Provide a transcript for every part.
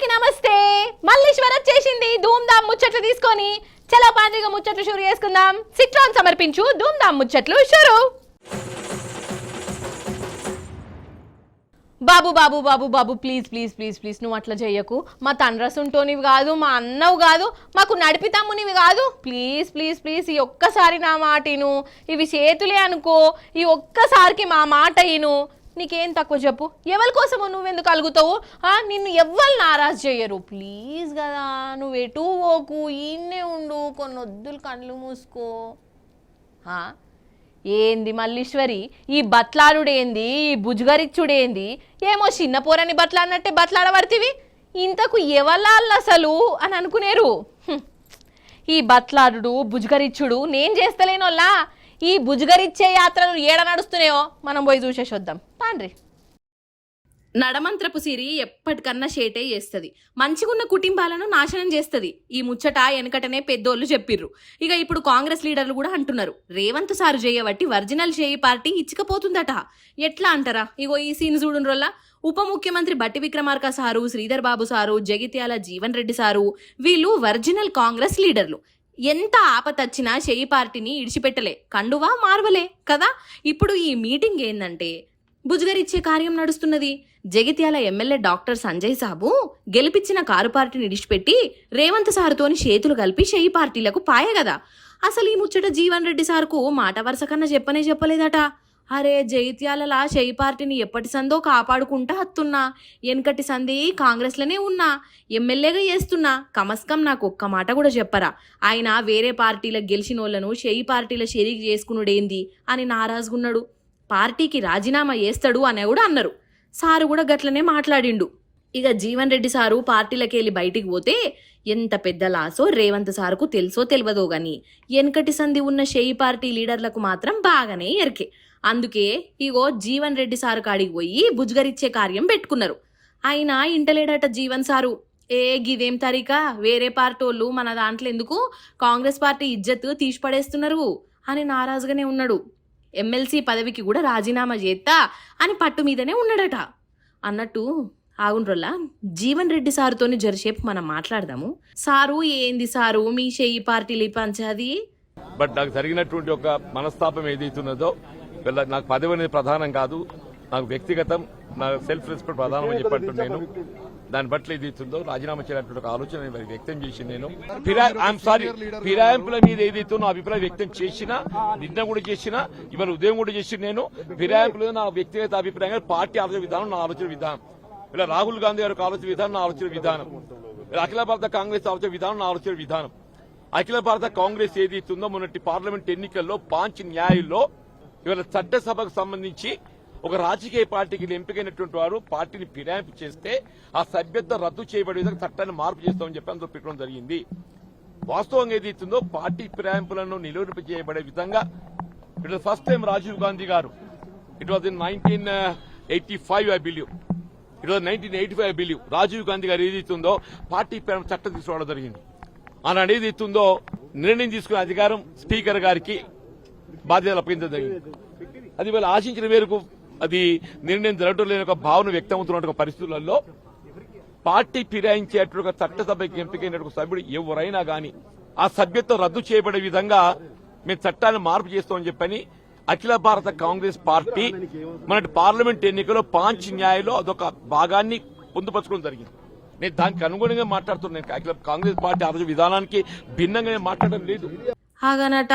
అందరికి నమస్తే. మల్లీశ్వర్ వచ్చేసింది ధూమ్ ధామ్ ముచ్చట్లు తీసుకొని. చలో పాండ్రిగా ముచ్చట్లు షురు చేసుకుందాం. సిట్రాన్ సమర్పించు ధూమ్ ధామ్ ముచ్చట్లు షురు. బాబు బాబు బాబు బాబు ప్లీజ్ ప్లీజ్ ప్లీజ్ ప్లీజ్ నువ్వు అట్లా చెయ్యకు. మా తండ్రసుంటోనివి కాదు, మా అన్నవు కాదు, మాకు నడిపితమ్మునివి కాదు. ప్లీజ్ ప్లీజ్ ప్లీజ్ ఈ ఒక్కసారి నా మాట ఇను. ఇవి చేతులే అనుకో, ఈ ఒక్కసారికి మా మాట ఇను. నీకేం తక్కువ చెప్పు. ఎవరి కోసమో నువ్వెందుకు అలుగుతావు? నిన్ను ఎవ్వరు నారాజు చేయరు. ప్లీజ్ కదా, నువ్వు ఎటు పోకు, ఈయన్నే ఉండు, కొన్ని వద్దులు కళ్ళు మూసుకో. ఏంది మల్లీశ్వరి, ఈ బట్లాడుడేంది, ఈ బుజ్గరిచ్చుడేంది? ఏమో చిన్న పోరని బట్లాడినట్టే బట్లాడబడితివి. ఇంతకు ఎవలాళ్ళు అసలు అని అనుకునేరు. ఈ బట్లాడు బుజ్గరిచ్చుడు నేను చేస్తలేనోళ్ళా. ఈ బుజ్గరిచ్చే యాత్రలు ఏడ నడుస్తున్నాయో మనం పోయి చూసేసొద్దాం పాండ్రి. నడమంత్రపు సిరి ఎప్పటికన్నా షేటే చేస్తుంది, మంచిగున్న కుటుంబాలను నాశనం చేస్తుంది. ఈ ముచ్చట వెనకటనే పెద్దోళ్ళు చెప్పిర్రు. ఇక ఇప్పుడు కాంగ్రెస్ లీడర్లు కూడా అంటున్నారు, రేవంత్ సారు చేయబట్టి ఒరిజినల్ చేయి పార్టీ ఇచ్చికపోతుందట. ఎట్లా అంటారా? ఇగో ఈ సీన్ చూడుండ్రోల్లా. ఉప ముఖ్యమంత్రి బట్టి Vikramarka sir, Sridhar Babu sir, Jagtial Jeevan Reddy sir, వీళ్ళు ఒరిజినల్ కాంగ్రెస్ లీడర్లు. ఎంత ఆపతచ్చినా షెయి పార్టీని ఇడిచిపెట్టలే, కండువా మార్వలే కదా. ఇప్పుడు ఈ మీటింగ్ ఏందంటే బుజ్గరిచ్చే కార్యం నడుస్తున్నది. జగిత్యాల ఎమ్మెల్యే డాక్టర్ సంజయ్ సాబు గెలిపించిన కారు పార్టీని ఇడిచిపెట్టి రేవంత్ సారుతోని చేతులు కలిపి షెయి పార్టీలకు పాయగదా. అసలు ఈ ముచ్చట జీవన్ రెడ్డి సార్కు మాట వరుస కన్నా చెప్పలేదట. అరే జగిత్యాలలా షెయి పార్టీని ఎప్పటి సందో కాపాడుకుంటా హత్తున్నా, వెనకటి సంది కాంగ్రెస్లోనే ఉన్నా, ఎమ్మెల్యేగా చేస్తున్నా, కమస్కం నాకు ఒక్క మాట కూడా చెప్పరా. ఆయన వేరే పార్టీలకు గెలిచినోళ్లను షెయి పార్టీల షెరీక్ చేసుకునుడేంది అని నారాజుగున్నాడు. పార్టీకి రాజీనామా చేస్తాడు అని కూడా అన్నారు. సారు కూడా గట్లనే మాట్లాడిండు. ఇక జీవన్ రెడ్డి సారు పార్టీలకి వెళ్ళి బయటికి పోతే ఎంత పెద్ద లాసో రేవంత్ సారుకు తెలుసో తెలియదో గాని వెనకటి సంధి ఉన్న షెయి పార్టీ లీడర్లకు మాత్రం బాగానే ఎరికే. అందుకే ఇగో జీవన్ రెడ్డి సారు కాడికి పోయి బుజ్గరిచ్చే కార్యం పెట్టుకున్నారు. అయినా ఇంటలేడట జీవన్ సారు. గిదేం తరీకా, వేరే పార్టీ మన దాంట్లో ఎందుకు కాంగ్రెస్ పార్టీ ఇజ్జత్ తీసిపడేస్తున్నారు అని నారాజుగానే ఉన్నాడు. ఎమ్మెల్సీ పదవికి కూడా రాజీనామా చేస్తా అని పట్టు మీదనే ఉన్నాడట. అన్నట్టు ఆగుండ్రోల్లా, జీవన్ రెడ్డి సారుతోని జరసేపు మనం మాట్లాడదాము. సారు ఏంది సారు మీ షెయి పార్టీలు పంచాది? బట్ నాకు జరిగినటువంటి ఒక మనస్తాపం ఏదైతున్నదో, నాకు పదవి అనేది ప్రధానం కాదు, నాకు వ్యక్తిగతం, నా సెల్ఫ్ రెస్పెక్ట్ ప్రధానం అని చెప్పట్టు నేను దాని బట్టి ఏదైతుందో రాజీనామా చేయాలన్నటువంటి ఒక ఆలోచన వ్యక్తం చేసి నేను ఫిరాయింపుల మీద ఏదైతే నా అభిప్రాయం వ్యక్తం చేసినా, నిన్న కూడా చేసినా, ఇవాళ ఉదయం కూడా చేసి నేను ఫిరాయింపుల నా వ్యక్తిగత అభిప్రాయంగా పార్టీ ఆలోచన విధానం, నా ఆలోచన విధానం, ఇలా రాహుల్ గాంధీ గారికి ఆలోచన విధానం, నా ఆలోచన విధానం, ఇలా అఖిల భారత కాంగ్రెస్ ఆలోచన విధానం, నా ఆలోచన విధానం. అఖిల భారత కాంగ్రెస్ ఏదైతుందో మొన్నటి పార్లమెంట్ ఎన్నికల్లో పాంచ్ న్యాయంలో ఇవాళ చట్టసభకు సంబంధించి ఒక రాజకీయ పార్టీకి ఎంపికైనటువంటి వారు పార్టీని ఫిరాయింపు చేస్తే ఆ సభ్యత్వం రద్దు చేయబడే విధంగా చట్టాన్ని మార్పు చేస్తామని చెప్పి అందులో పెట్టడం జరిగింది. వాస్తవంగా ఏదైతుందో పార్టీ ఫిరాయింపులను నిలువరింపజేయబడే విధంగా it was first time Rajiv Gandhi garu, it was in 1985 I believe, it was 1985 I believe, Rajiv Gandhi garu ఏదైతుందో పార్టీ ఫిరాయింపు చట్టం తీసుకోవడం జరిగింది. ఆనాడు ఏదైతుందో నిర్ణయం తీసుకునే అధికారం స్పీకర్ గారికి బాధ్యతలు అప్పగించడం జరిగింది. అది వీళ్ళు ఆశించిన మేరకు అది నిర్ణయం జరగడం లేని ఒక భావన వ్యక్తమవుతున్న పరిస్థితులలో పార్టీ ఫిరాయించేటువంటి చట్టసభకి ఎంపికైన సభ్యుడు ఎవరైనా గాని ఆ సభ్యత్వం రద్దు చేయబడే విధంగా మేము చట్టాన్ని మార్పు చేస్తామని చెప్పని అఖిల భారత కాంగ్రెస్ పార్టీ మన పార్లమెంట్ ఎన్నికల్లో పాంచ్ న్యాయంలో అదొక భాగాన్ని పొందుపరచుకోవడం జరిగింది. నేను దానికి అనుగుణంగా మాట్లాడుతున్నాను. అఖిల కాంగ్రెస్ పార్టీ ఆ రోజు విధానానికి భిన్నంగా నేను మాట్లాడడం లేదు. ఆగనట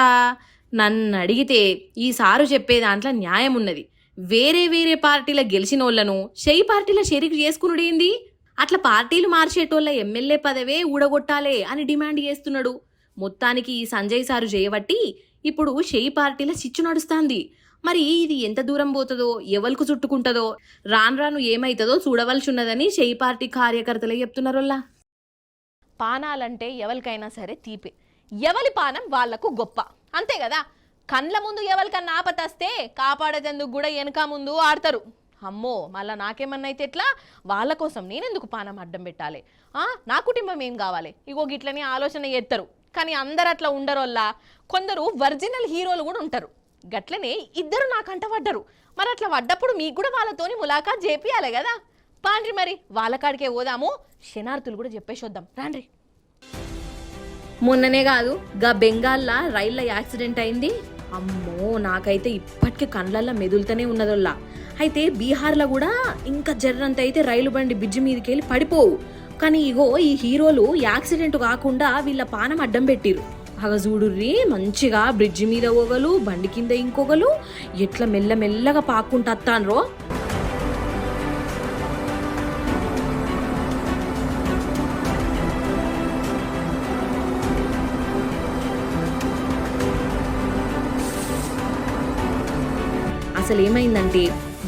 నన్ను అడిగితే ఈ సారు చెప్పే దాంట్లో న్యాయం ఉన్నది. వేరే వేరే పార్టీల గెలిచినోళ్లను షెయి పార్టీల షెరీక్ చేసుకునుడేంది? అట్లా పార్టీలు మార్చేటోళ్ల ఎమ్మెల్యే పదవే ఊడగొట్టాలే అని డిమాండ్ చేస్తున్నాడు. మొత్తానికి ఈ సంజయ్ సారు చేయబట్టి ఇప్పుడు షెయి పార్టీల చిచ్చు నడుస్తాంది. మరి ఇది ఎంత దూరం పోతుందో, ఎవరికి చుట్టుకుంటుందో, రాను రాను ఏమైతుందో చూడవలసి ఉన్నదని షెయి పార్టీ కార్యకర్తలే చెప్తున్నారోల్లా. పానాలంటే ఎవరికైనా సరే తీపే, ఎవరి పానం వాళ్లకు గొప్ప, అంతే కదా. కండ్ల ముందు ఎవరికన్నా ఆపతస్తే కాపాడేందుకు కూడా వెనక ముందు ఆడతారు. అమ్మో మళ్ళీ నాకేమన్నా అయితే ఎట్లా, వాళ్ళ కోసం నేనెందుకు పానం అడ్డం పెట్టాలి, నా కుటుంబం ఏం కావాలి, ఇగో గిట్లని ఆలోచన చేస్తారు. కానీ అందరు అట్లా ఉండరోల్లా. కొందరు ఒరిజినల్ హీరోలు కూడా ఉంటారు. గట్లనే ఇద్దరు నాకంట పడ్డరు. మరి అట్లా పడ్డప్పుడు మీకు కూడా వాళ్ళతోని ములాఖాత్ చేపియాలి కదా. పాండ్రి మరి వాళ్ళ కాడికే పోదాము, శనార్థులు కూడా చెప్పేసి వద్దాం రాండ్రి. మొన్ననే కాదు గా బెంగాల్లా రైళ్ల యాక్సిడెంట్ అయింది. అమ్మో నాకైతే ఇప్పటికీ కండ్లల్లో మెదులుతూనే ఉన్నదోల్లా. అయితే బీహార్లో కూడా ఇంకా జర్రంత అయితే రైలు బండి బ్రిడ్జి మీదకి వెళ్ళి పడిపోవు. కానీ ఇగో ఈ హీరోలు యాక్సిడెంట్ కాకుండా వీళ్ళ పానం అడ్డం పెట్టిరు. అగ చూడుర్రి మంచిగా బ్రిడ్జి మీద ఒకలు బండి కింద ఇంకొకలు ఎట్లా మెల్లమెల్లగా పాక్కుంటా అత్తాన్రో. అసలు ఏమైందంటే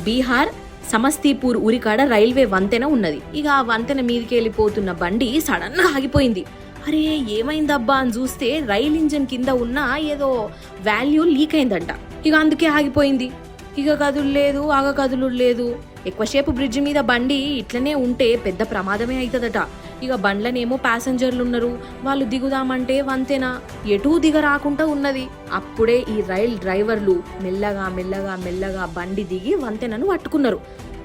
బీహార్ సమస్తీపూర్ ఊరికాడ రైల్వే వంతెన ఉన్నది. ఇక ఆ వంతెన మీదకి వెళ్ళిపోతున్న బండి సడన్ గా ఆగిపోయింది. అరే ఏమైందబ్బా అని చూస్తే రైల్ ఇంజన్ కింద ఉన్న ఏదో వాల్యూ లీక్ అయిందంట. ఇక అందుకే ఆగిపోయింది. ఇక కదులు లేదు ఆగ కదులు లేదు. ఎక్కువసేపు బ్రిడ్జ్ మీద బండి ఇట్లనే ఉంటే పెద్ద ప్రమాదమే అవుతుందట. ఇక బండ్లనేమో ప్యాసింజర్లు ఉన్నారు, వాళ్ళు దిగుదామంటే వంతెన ఎటూ దిగ రాకుండా ఉన్నది. అప్పుడే ఈ రైల్ డ్రైవర్లు మెల్లగా మెల్లగా మెల్లగా బండి దిగి వంతెనను పట్టుకున్నారు.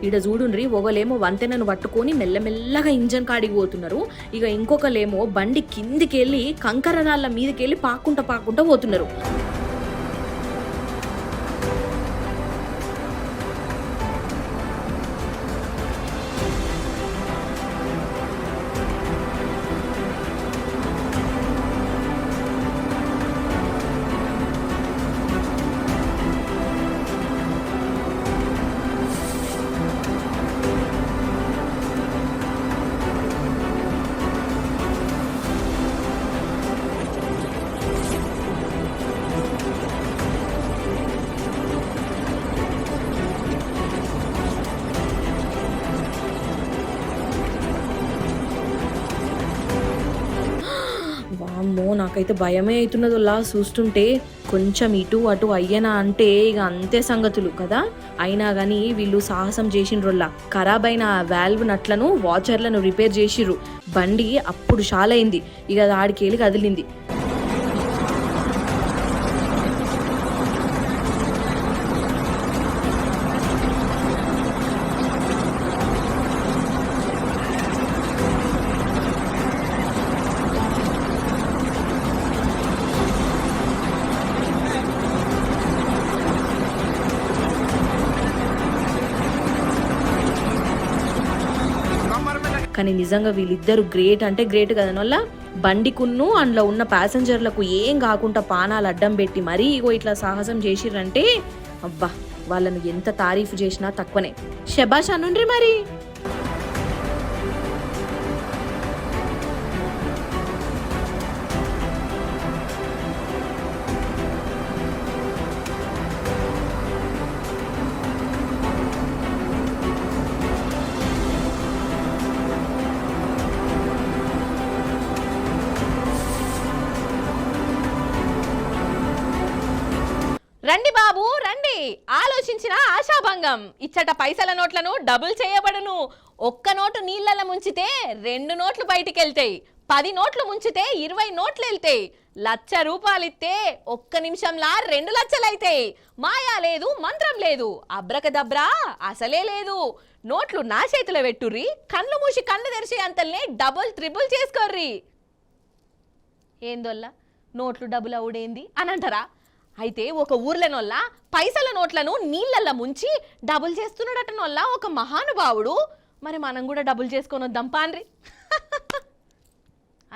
ఈడ చూడుండ్రి ఒకలేమో వంతెనను పట్టుకొని మెల్లమెల్లగా ఇంజన్ కాడికి పోతున్నారు. ఇక ఇంకొకలేమో బండి కిందికి వెళ్ళి కంకర రాళ్ళ మీదకి వెళ్ళి పాక్కుంటా పోతున్నారు. వామ్మో నాకైతే భయమే అవుతున్నదిలా చూస్తుంటే. కొంచెం ఇటు అటు అయ్యనా అంటే ఇక అంతే సంగతులు కదా. అయినా గాని వీళ్ళు సాహసం చేసిండ్రోల్లా. ఖరాబ్ అయిన వాల్వ్ నట్లను వాచర్లను రిపేర్ చేసిర్రు. బండి అప్పుడు షాలైంది. ఇక ఆడికి వెళ్ళి కదిలింది. కానీ నిజంగా వీళ్ళిద్దరు గ్రేట్ అంటే గ్రేట్ కదా నొల్ల. బండికున్ను అందులో ఉన్న ప్యాసింజర్లకు ఏం కాకుండా పానాలు అడ్డం పెట్టి మరీ ఇగో ఇట్లా సాహసం చేసిర్రంటే అబ్బా వాళ్ళను ఎంత తారీఫ్ చేసినా తక్కువనే. శబాష్ అనుండ్రి మరి. రండి బాబు రండి, ఆలోచించిన ఆశాభంగం. ఇచ్చట పైసల నోట్లను డబుల్ చేయబడును. ఒక్క నోటు నీళ్ళలో ముంచితే 2 నోట్లు బయటికి వెళ్తాయి. 10 నోట్లు ముంచితే 20 నోట్లు వెళ్తాయి. 1,00,000 రూపాయలు ఇస్తే 1 నిమిషంలా 2 లక్షలు అవుతాయి. మాయా లేదు మంత్రం లేదు, అబ్రకదబ్రా అసలే లేదు. నోట్లు నా చేతిలో పెట్టుర్రి, కళ్ళు మూసి కళ్ళు తెరిచే అంతల్నే డబుల్ త్రిబుల్ చేసుకోర్రి. ఏందోల్లా నోట్లు డబుల్ అవుడేంది అని అంటారా? అయితే ఒక ఊర్లనొల్ల పైసల నోట్లను నీళ్ళల్లో ముంచి డబుల్ చేస్తున్నాడటనొల్ల ఒక మహానుభావుడు. మరి మనం కూడా డబుల్ చేసుకొని వద్దాం పాండ్రి.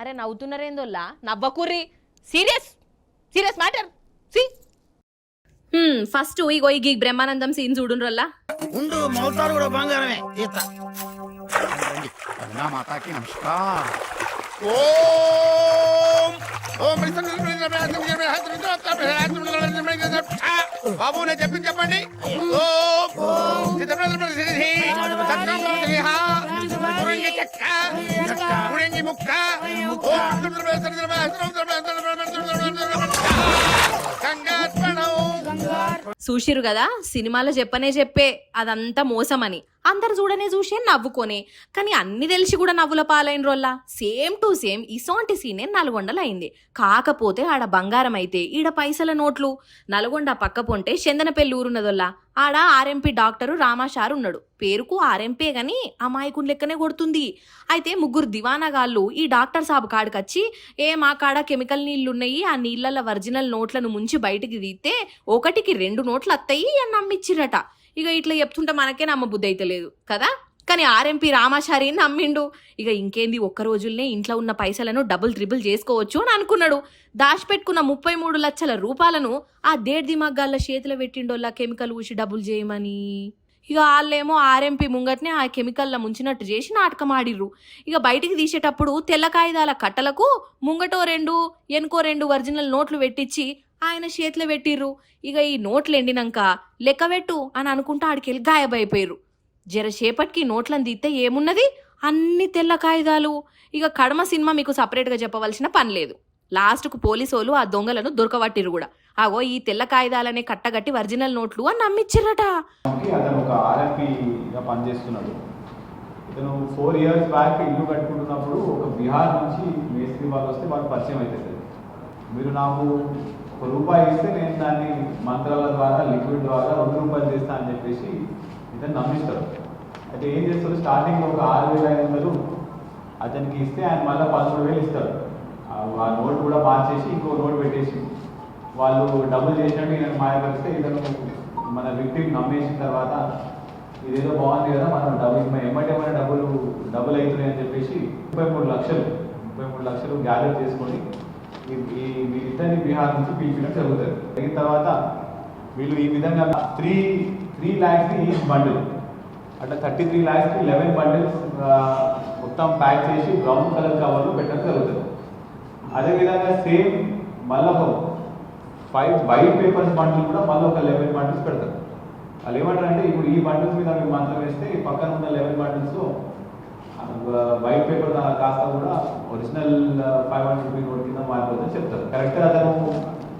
అరే నవ్వుతున్నారేందోల్లా, నవ్వకుర్రి. Serious serious matter. ఫస్ట్ ఇగో ఈ బ్రహ్మానందం సీన్ చూడుండ్రల్లా. ఉండు మౌతారు కూడా బంగారమే. మాతాకి నమస్కారం. ఓం బాబు నేను చెప్పింది చెప్పండి. చూసిరు కదా సినిమాలో చెప్పే అదంతా మోసమని. అందరు చూసే నవ్వుకోనే. కానీ అన్ని తెలిసి కూడా నవ్వుల పాలైన రోల్లా సేమ్ టు సేమ్ ఇసోంటి సీనే నల్గొండలో అయింది. కాకపోతే ఆడ బంగారం అయితే ఈడ పైసల నోట్లు. నల్గొండ పక్క పొంటే చందనపల్లి ఊరున్నదొల్లా ఆడ ఆర్ఎంపీ డాక్టరు రామాషారు ఉన్నాడు. పేరుకు ఆర్ఎంపీ గాని అమాయకుని లెక్కనే కొడుతుంది. అయితే ముగ్గురు దివానాగాళ్ళు ఈ డాక్టర్ సాబు కాడికొచ్చి మా కాడ కెమికల్ నీళ్లున్నాయి, ఆ నీళ్లలో ఒరిజినల్ నోట్లను ముంచి బయటికి తీస్తే 1కి 2 నోట్లు అత్తాయి అని నమ్మిచ్చిరట. ఇక ఇట్లా చెప్తుంటే మనకే నమ్మబుద్ధి అయితే లేదు కదా. కానీ ఆర్ఎంపీ రామాచారి నమ్మిండు. ఇక ఇంకేంది, ఒక్క రోజుల్నే ఇంట్లో ఉన్న పైసలను డబుల్ ట్రిబుల్ చేసుకోవచ్చు అని అనుకున్నాడు. దాచిపెట్టుకున్న 33 లక్షల రూపాయలను ఆ దేడ్దిమగ్గాళ్ళ చేతిలో పెట్టిండోళ్ళ కెమికల్ ఊసి డబుల్ చేయమని. ఇక వాళ్ళేమో ఆర్ఎంపీ ముంగట్నే ఆ కెమికల్లా ముంచినట్టు చేసి నాటకం ఆడిర్రు. ఇక బయటికి తీసేటప్పుడు తెల్ల కాగితాల కట్టలకు ముంగటో 2 వెనుకో 2 ఒరిజినల్ నోట్లు పెట్టించి ఆయన చేతిలో పెట్టిర్రు. ఇక ఈ నోట్లు ఎండినాక లెక్కబెట్టు అని అనుకుంటా ఆడికెళ్ళి గాయబైపోయారు. జరసేపటికి నోట్లను తీస్తే ఏమున్నది, అన్ని తెల్ల కాగితాలు. ఇక కడమ సినిమా మీకు సపరేట్గా చెప్పవలసిన పని లేదు. లాస్ట్కు పోలీసోళ్ళు ఆ దొంగలను దొరకబట్టిరు కూడా. అగో ఈ తెల్ల కాగితాలనే కట్టగట్టి ఒరిజినల్ నోట్లు అని నమ్మిచ్చిర్రట. అతను ఒక ఆర్ఎంపీగా పనిచేస్తున్నాడు. ఇతను 4 years బ్యాక్ ఇల్లు కట్టుకుంటున్నప్పుడు ఒక బీహార్ నుంచి మేస్త్రి వాళ్ళు వస్తే వాళ్ళు పరిచయం అవుతుంది. మీరు నాకు ₹1 ఇస్తే నేను దాన్ని మంత్రాల ద్వారా లిక్విడ్ ద్వారా ₹2 చేస్తా అని చెప్పేసి ఇతను నమ్మిస్తారు. అయితే ఏం చేస్తారు, స్టార్టింగ్లో ఒక 6,500 అతనికి ఇస్తే ఆయన మళ్ళీ 13,000 ఇస్తారు. ఆ నోట్ కూడా మార్చేసి ఇంకో నోట్ పెట్టేసి వాళ్ళు డబ్బులు చేసినట్టు ఈయన మాయపరిస్తే ఇతను మన విక్టిమ్ నమ్మేసిన తర్వాత ఇదేదో బాగుంది కదా, మనం ఏమంటే డబ్బులు అవుతున్నాయి అని చెప్పేసి 33 లక్షలు గ్యాదర్ చేసుకొని వీరిద్దరిని బీహార్ నుంచి పిలిపించడం జరుగుతుంది. అయిన తర్వాత వీళ్ళు ఈ విధంగా 3 lakhs ఈచ్ బండిల్, అట్లా 33 lakhs 11 బండిల్స్ మొత్తం ప్యాక్ చేసి బ్రౌన్ కలర్ కవర్లో పెట్టడం జరుగుతుంది. అదేవిధంగా సేమ్ మళ్ళీ 5 వైట్ పేపర్స్ బండిల్ కూడా మళ్ళీ ఒక 11 బండిల్స్ పెడతారు. వాళ్ళు ఏమంటారంటే ఇప్పుడు ఈ బండిల్స్ మీద మీరు మంత్రం వేస్తే ఈ పక్కన ఉన్న 11 బండిల్స్ వైట్ పేపర్ కాస్త కూడా ఒరిజినల్ 500 రూపీ నోట్ కింద మారిపోతుందని చెప్తారు. కరెక్ట్గా అతను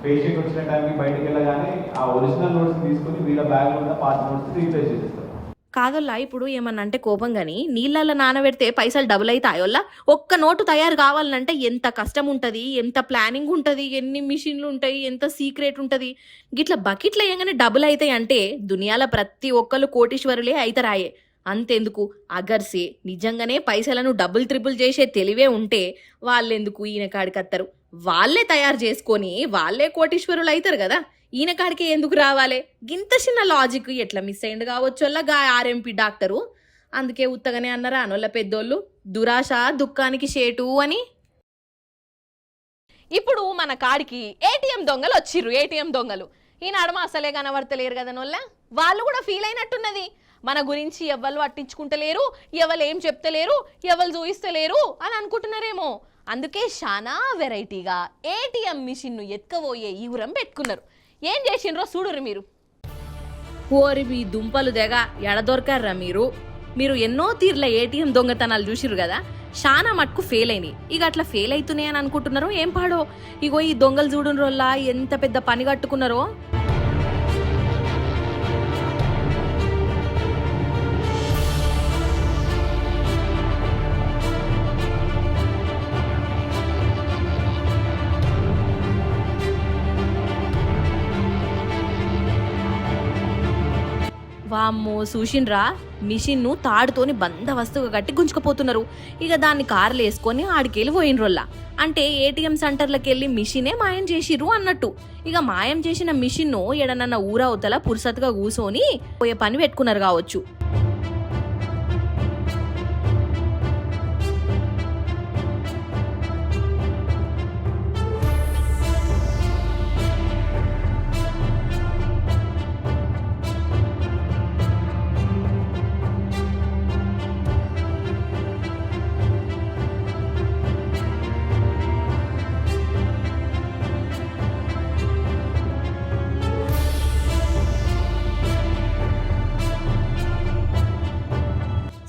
పేషెంట్ వచ్చిన టైంకి బయటికి వెళ్ళగానే ఆ ఒరిజినల్ నోట్స్ తీసుకుని వీళ్ళ బ్యాగ్లో ఉన్న పాత నోట్స్ రీప్లేస్ చేసేస్తారు. కాదోల్లా ఇప్పుడు ఏమన్నా అంటే కోపం గాని నీళ్ళల్లో నానబెడితే పైసలు డబుల్ అవుతాయోల్లా. ఒక్క నోటు తయారు కావాలంటే ఎంత కష్టం ఉంటుంది, ఎంత ప్లానింగ్ ఉంటుంది, ఎన్ని మిషన్లు ఉంటాయి, ఎంత సీక్రెట్ ఉంటుంది. గిట్లా బకెట్లు వేయగానే డబుల్ అవుతాయి అంటే దునియాల ప్రతి ఒక్కళ్ళు కోటీశ్వరులే అయితరాయే. అంతెందుకు, అగర్సే నిజంగానే పైసలను డబుల్ ట్రిపుల్ చేసే తెలివే ఉంటే వాళ్ళెందుకు ఈయన కాడికత్తారు? వాళ్ళే తయారు చేసుకొని వాళ్ళే కోటీశ్వరులు అవుతారు కదా. ఈయన కాడికి ఎందుకు రావాలి? గింత చిన్న లాజిక్ ఎట్లా మిస్ అయ్యిండు కావచ్చోళ్ళ గా ఆర్ఎంపీ డాక్టరు. అందుకే ఉత్తగానే అన్నారా అనోళ్ళ పెద్దోళ్ళు, దురాశ దుఃఖానికి షేటు అని. ఇప్పుడు మన కాడికి ఏటీఎం దొంగలు వచ్చిర్రు. ఏటీఎం దొంగలు ఈ నడమ అసలే కనబడతలేరు కదా నోళ్ళ. వాళ్ళు కూడా ఫీల్ అయినట్టున్నది. మన గురించి ఎవరు పట్టించుకుంటలేరు, ఎవరు ఏం చెప్తలేరు, ఎవరు చూయిస్తలేరు అని అనుకుంటున్నారేమో. అందుకే చాలా వెరైటీగా ఏటీఎం మిషన్ను ఎత్తుకపోయే ఈవురం పెట్టుకున్నారు. ఏం చేసిండ్రో చూడుర్రి మీరు. ఓరి మీ దుంపలు దెగ ఎడదొరకారా మీరు ఎన్నో తీర్ల ఏటీఎం దొంగతనాలు చూసిరు కదా, చాలా మట్టుకు ఫెయిల్ అయినాయి. ఇక అట్లా ఫెయిల్ అవుతున్నాయి అని అనుకుంటున్నారో ఏం పాడో. ఇగో ఈ దొంగలు చూడున్రోల్లా ఎంత పెద్ద పని కట్టుకున్నారో. వామ్మో చూసిండ్రా, మిషన్ను తాడుతోని బందవస్తుగా కట్టి గుంజుకపోతున్నారు. ఇక దాన్ని కార్లు వేసుకొని ఆడికెళ్ళి పోయినరోల్లా. అంటే ఏటీఎం సెంటర్లకు వెళ్ళి మిషనే మాయం చేసిర్రు అన్నట్టు. ఇక మాయం చేసిన మిషన్ను ఎడనన్న ఊరవతల పురుసత్తుగా కూసోని పోయే పని పెట్టుకున్నారు కావచ్చు.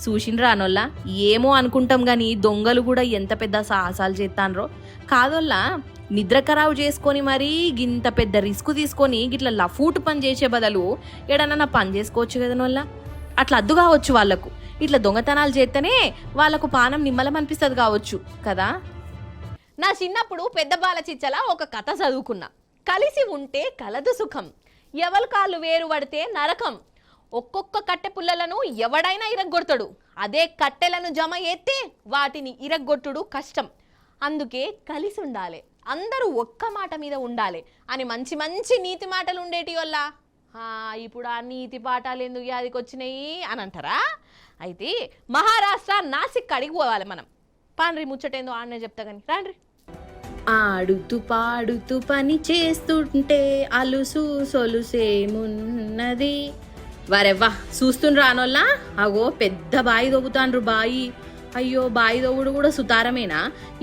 చూసిండ్రా అనోల్లా, ఏమో అనుకుంటాం గాని దొంగలు కూడా ఎంత పెద్ద సాహసాలు చేస్తాన్రో కాదోల్లా. నిద్ర ఖరాబు చేసుకొని మరీ గింత పెద్ద రిస్క్ తీసుకొని గిట్లా లఫూట్ పని చేసే బదులు ఎడనన్నా పని చేసుకోవచ్చు కదా నోల్లా. అట్లా అద్దు కావచ్చు వాళ్ళకు. ఇట్లా దొంగతనాలు చేస్తేనే వాళ్ళకు పానం నిమ్మలం అనిపిస్తుంది కావచ్చు కదా. నా చిన్నప్పుడు పెద్ద బాల చిచ్చల ఒక కథ చదువుకున్నా. కలిసి ఉంటే కలదు సుఖం, ఎవరి కాళ్ళు వేరు పడితే నరకం. ఒక్కొక్క కట్టె పుల్లలను ఎవడైనా ఇరగ్గొడతాడు, అదే కట్టెలను జమ ఎత్తే వాటిని ఇరగ్గొట్టుడు కష్టం. అందుకే కలిసి ఉండాలి, అందరూ ఒక్క మాట మీద ఉండాలి అని మంచి మంచి నీతి మాటలు ఉండేటి వల్ల ఇప్పుడు ఆ నీతి పాఠాలు ఎందుకు యాదికి వచ్చినాయి అని అంటారా? అయితే మహారాష్ట్ర నాసిక్ అడిగి పోవాలి మనం. పాండ్రి ముచ్చటేందో ఆడనే చెప్తా కానీ రాండ్రి. ఆడుతూ పాడుతూ పని చేస్తుంటే అలుసు సొలుసేమున్నది. వరెవ్వా చూస్తుండ్రు రానోళ్ళ, అగో పెద్ద బాయి దొబ్బుతాండ్రు. బాయి, అయ్యో బాయి దొవ్వుడు కూడా సుతారమేనా?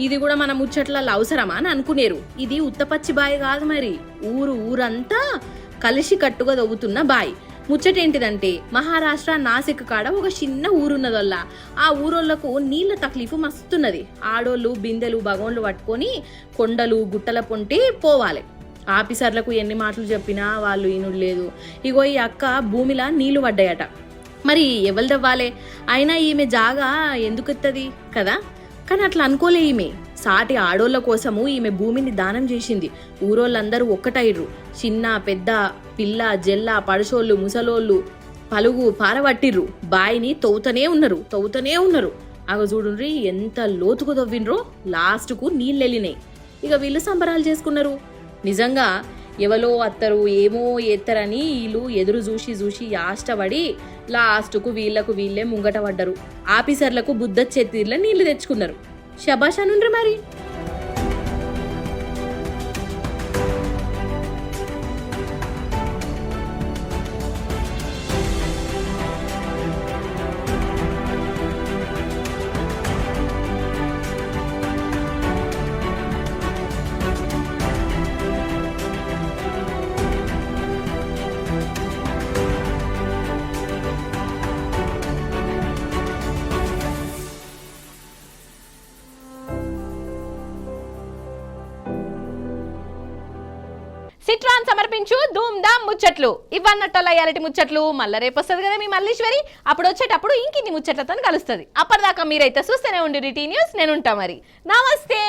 ఇది కూడా మన ముచ్చట్లలో అవసరమా అని అనుకునేరు. ఇది ఉత్తపచ్చి బాయి కాదు, మరి ఊరంతా కలిసి కట్టుగా దొవ్వుతున్న బాయి. ముచ్చటేంటిదంటే మహారాష్ట్ర నాసిక్ కాడ ఒక చిన్న ఊరున్నదల్లా. ఆ ఊరోళ్లకు నీళ్ల తక్లీఫు మస్తున్నది. ఆడోళ్ళు బిందెలు బగోన్లు పట్టుకొని కొండలు గుట్టల పొంటి పోవాలి. ఆఫీసర్లకు ఎన్ని మాటలు చెప్పినా వాళ్ళు ఈనుడు లేదు. ఇగో ఈ అక్క భూమిలా నీళ్లు పడ్డాయట, మరి ఎవరు దవ్వాలే? అయినా ఈమె జాగా ఎందుకు ఎత్తది కదా. కానీ అట్లా అనుకోలే. ఈమె సాటి ఆడోళ్ళ కోసము ఈమె భూమిని దానం చేసింది. ఊరోళ్ళందరూ ఒక్కటైర్రు. చిన్న పెద్ద పిల్ల జెల్ల పడుసోళ్ళు ముసలోళ్ళు పలుగు పారబట్టిర్రు. బాయిని తవ్వుతనే ఉన్నారు. అగ చూడుండ్రి ఎంత లోతుకు తవ్విండ్రో. లాస్ట్కు నీళ్ళెళ్ళినాయి. ఇక వీళ్ళు సంబరాలు చేసుకున్నారు. నిజంగా ఎవలో అత్తరు ఏమో ఎత్తరని వీళ్ళు ఎదురు చూసి యాష్టపడి లాస్ట్కు వీళ్ళే ముంగట పడ్డరు. ఆఫీసర్లకు బుద్ధచ్చేతీర్ల నీళ్లు తెచ్చుకున్నారు. శబాష్ అనుండ్రి మరి. సిట్రాన్ సమర్పించు ధూమ్ ధామ్ ముచ్చట్లు. ఇవన్నట్టు అయ్యాలటి ముచ్చట్లు మళ్ళీ రేపు వస్తుంది కదా మీ మల్లీశ్వరి. అప్పుడు వచ్చేటప్పుడు ఇంకిన్ని ముచ్చట్లతో కలుస్తుంది. అప్పటిదాకా మీరైతే చూస్తూనే ఉండి టీ న్యూస్. నేను ఉంటా మరి. నమస్తే.